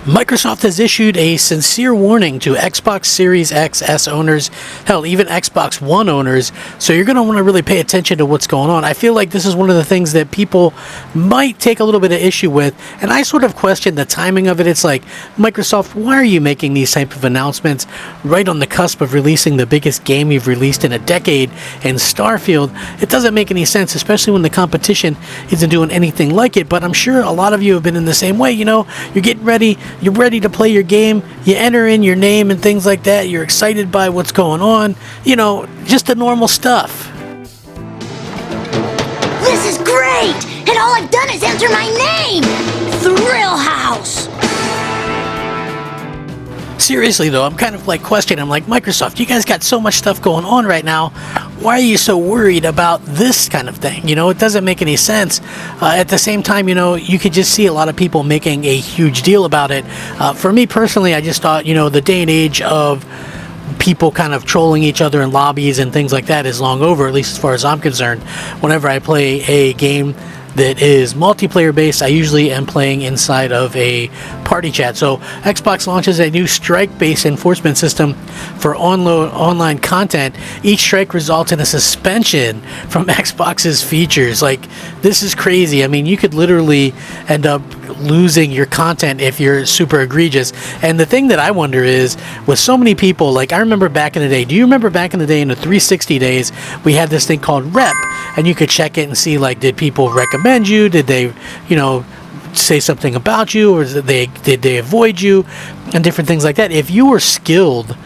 Microsoft has issued a sincere warning to Xbox Series X S owners, hell, even Xbox One owners, so you're going to want to really pay attention to what's going on. I feel like this is one of the things that people might take a little bit of issue with, and I sort of question the timing of it. It's like, Microsoft, why are you making these type of announcements right on the cusp of releasing the biggest game you've released in a decade in Starfield? It doesn't make any sense, especially when the competition isn't doing anything like it, but I'm sure a lot of you have been in the same way. You know, you're getting ready, you're ready to play your game, you enter in your name and things like that, you're excited by what's going on, you know, just the normal stuff. This is great! And all I've done is enter my name! Thrill House! Seriously though, I'm kind of like questioning, I'm like, Microsoft, you guys got so much stuff going on right now, why are you so worried about this kind of thing? You know, it doesn't make any sense. At the same time, you know, you could just see a lot of people making a huge deal about it. For me personally, I just thought, you know, the day and age of people kind of trolling each other in lobbies and things like that is long over, at least as far as I'm concerned. Whenever I play a game that is multiplayer based, I usually am playing inside of a party chat. So Xbox launches a new strike based enforcement system for online content. Each strike results in a suspension from Xbox's features. Like, this is crazy. I mean, you could literally end up losing your content if you're super egregious. And the thing that I wonder is, with so many people, like, I remember back in the day, do you remember back in the day in the 360 days, we had this thing called Rep, and you could check it and see, like, did people recommend you, did they, you know, say something about you, or did they avoid you, and different things like that. If you were skilled,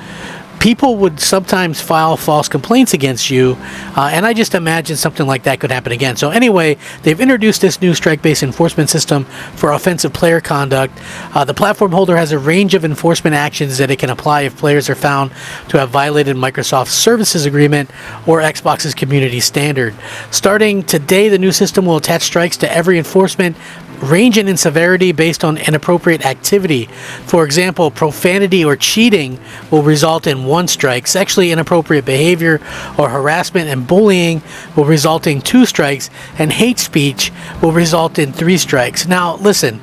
people would sometimes file false complaints against you, and I just imagine something like that could happen again. So anyway, they've introduced this new strike-based enforcement system for offensive player conduct. The platform holder has a range of enforcement actions that it can apply if players are found to have violated Microsoft's services agreement or Xbox's community standard. Starting today, the new system will attach strikes to every enforcement, ranging in severity based on inappropriate activity. For example, profanity or cheating will result in 1 strike. Sexually inappropriate behavior or harassment and bullying will result in 2 strikes, and hate speech will result in 3 strikes. Now, listen,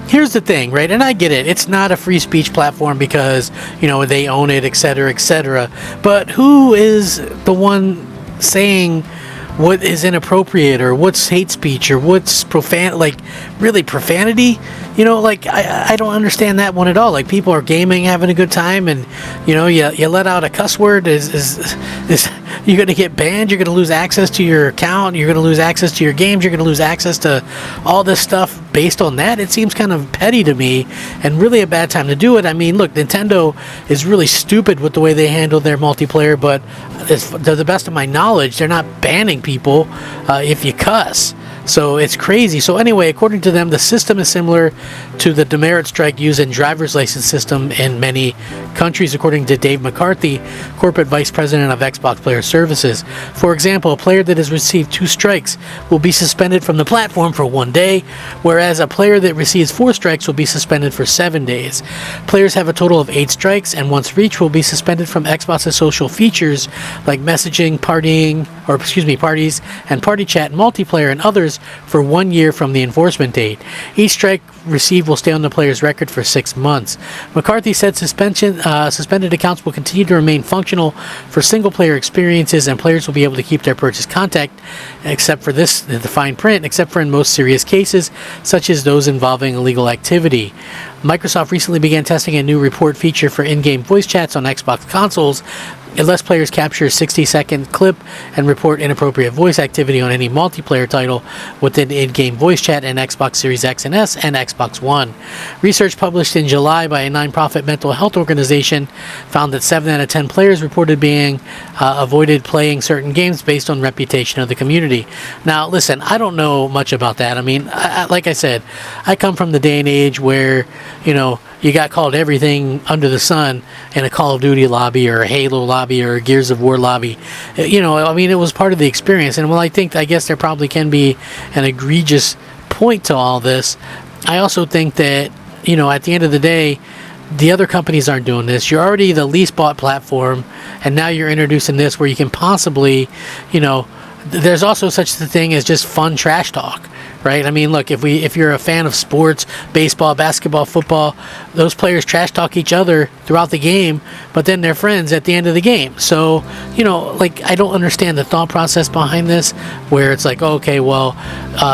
here's the thing, right? And I get it. It's not a free speech platform because, you know, they own it, etc., etc. But who is the one saying what is inappropriate, or what's hate speech, or what's really profanity? You know, like, I don't understand that one at all. Like, people are gaming, having a good time, and, you know, you let out a cuss word, is you're going to get banned, you're going to lose access to your account, you're going to lose access to your games, you're going to lose access to all this stuff based on that. It seems kind of petty to me, and really a bad time to do it. I mean, look, Nintendo is really stupid with the way they handle their multiplayer, but to the best of my knowledge, they're not banning people if you cuss. So it's crazy. So anyway, according to them, the system is similar to the demerit strike used in driver's license system in many countries, according to Dave McCarthy, corporate vice president of Xbox Player Services. For example, a player that has received 2 strikes will be suspended from the platform for 1 day, whereas a player that receives 4 strikes will be suspended for 7 days. Players have a total of 8 strikes, and once reached, will be suspended from Xbox's social features like messaging, parties, and party chat, and multiplayer, and others for 1 year from the enforcement date. Each strike received will stay on the player's record for 6 months. McCarthy said suspended accounts will continue to remain functional for single-player experiences, and players will be able to keep their purchase contact, except for the fine print, except for in most serious cases, such as those involving illegal activity. Microsoft recently began testing a new report feature for in-game voice chats on Xbox consoles. Unless players capture a 60-second clip and report inappropriate voice activity on any multiplayer title within in-game voice chat in Xbox Series X and S and Xbox One. Research published in July by a nonprofit mental health organization found that 7 out of 10 players reported being avoided playing certain games based on reputation of the community. Now, listen, I don't know much about that. I mean, like I said, I come from the day and age where, you know, you got called everything under the sun in a Call of Duty lobby or a Halo lobby or a Gears of War lobby. You know, I mean, it was part of the experience. And while I guess there probably can be an egregious point to all this, I also think that, you know, at the end of the day, the other companies aren't doing this. You're already the least bought platform, and now you're introducing this where you can possibly, you know, there's also such a thing as just fun trash talk, right? I mean, look, if you're a fan of sports, baseball, basketball, football, those players trash talk each other throughout the game, but then they're friends at the end of the game. So, you know, like, I don't understand the thought process behind this, where it's like, okay, well,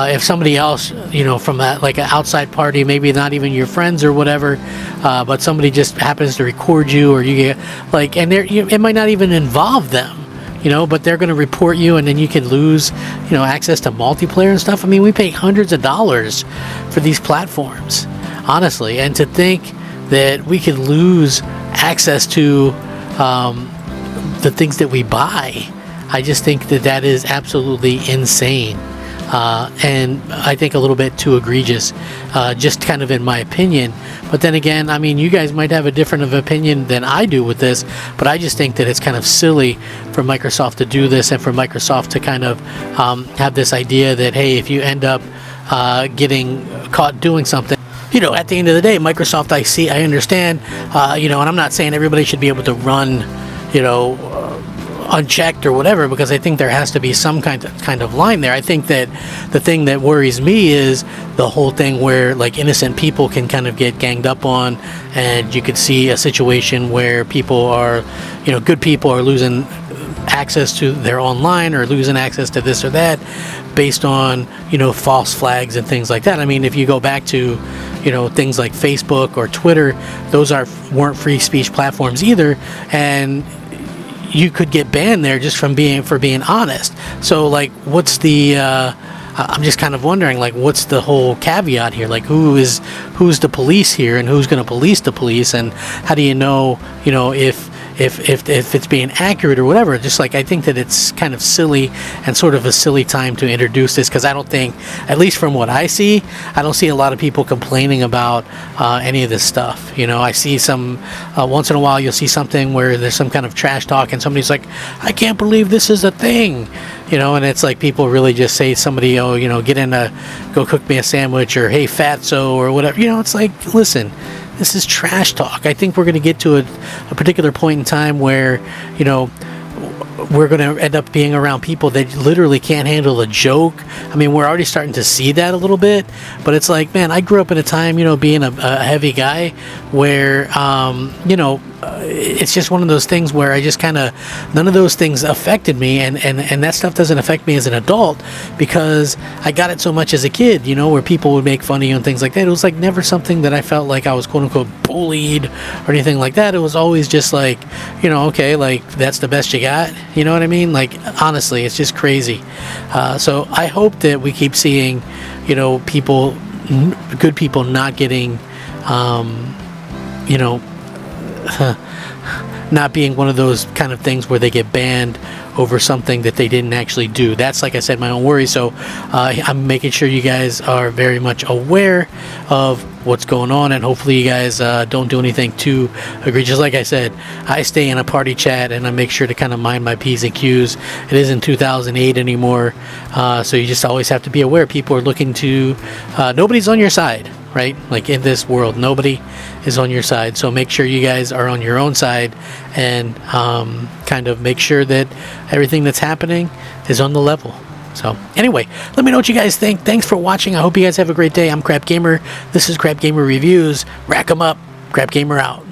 if somebody else, you know, from that, like an outside party, maybe not even your friends or whatever, but somebody just happens to record you, or you get like, and it might not even involve them, you know, but they're going to report you, and then you can lose, you know, access to multiplayer and stuff. I mean, we pay hundreds of dollars for these platforms, honestly, and to think that we could lose access to the things that we buy, I just think that is absolutely insane. And I think a little bit too egregious, just kind of in my opinion. But then again, I mean, you guys might have a different of opinion than I do with this, but I just think that it's kind of silly for Microsoft to do this, and for Microsoft to kind of have this idea that, hey, if you end up getting caught doing something, you know, at the end of the day, Microsoft, I understand, you know, and I'm not saying everybody should be able to run, you know, unchecked or whatever, because I think there has to be some kind of line there. I think that the thing that worries me is the whole thing where, like, innocent people can kind of get ganged up on, and you could see a situation where people are, you know, good people are losing access to their online, or losing access to this or that based on, you know, false flags and things like that. I mean, if you go back to, you know, things like Facebook or Twitter, those weren't free speech platforms either, and you could get banned there just for being honest. So, like, what's the I'm just kind of wondering, like, what's the whole caveat here? Like, who's the police here, and who's going to police the police, and how do you know, you know, if it's being accurate or whatever? Just like, I think that it's kind of silly, and sort of a silly time to introduce this, because I don't think, at least from what I see, I don't see a lot of people complaining about any of this stuff. You know, I see some once in a while you'll see something where there's some kind of trash talk, and somebody's like, I can't believe this is a thing, you know, and it's like people really just say somebody, oh, you know, go cook me a sandwich, or hey fatso, or whatever. You know, it's like, listen, this is trash talk. I think we're going to get to a particular point in time where, you know, we're going to end up being around people that literally can't handle a joke. I mean, we're already starting to see that a little bit, but it's like, man, I grew up in a time, you know, being a heavy guy, where, you know, it's just one of those things where I just kind of, none of those things affected me, and that stuff doesn't affect me as an adult, because I got it so much as a kid, you know, where people would make fun of you and things like that. It was like never something that I felt like I was quote unquote bullied or anything like that. It was always just like, you know, okay, like, that's the best you got, you know what I mean? Like, honestly, it's just crazy. So I hope that we keep seeing, you know, people, good people, not getting, you know, not being one of those kind of things where they get banned over something that they didn't actually do. That's, like I said, my own worry. So I'm making sure you guys are very much aware of what's going on, and hopefully you guys don't do anything too egregious. Like I said, I stay in a party chat, and I make sure to kind of mind my P's and Q's. It isn't 2008 anymore, so you just always have to be aware. People are looking to, nobody's on your side, right? Like, in this world, nobody is on your side. So make sure you guys are on your own side, and kind of make sure that everything that's happening is on the level. So anyway, let me know what you guys think. Thanks for watching. I hope you guys have a great day. I'm Crap Gamer. This is Crap Gamer Reviews. Rack 'em up. Crap Gamer out.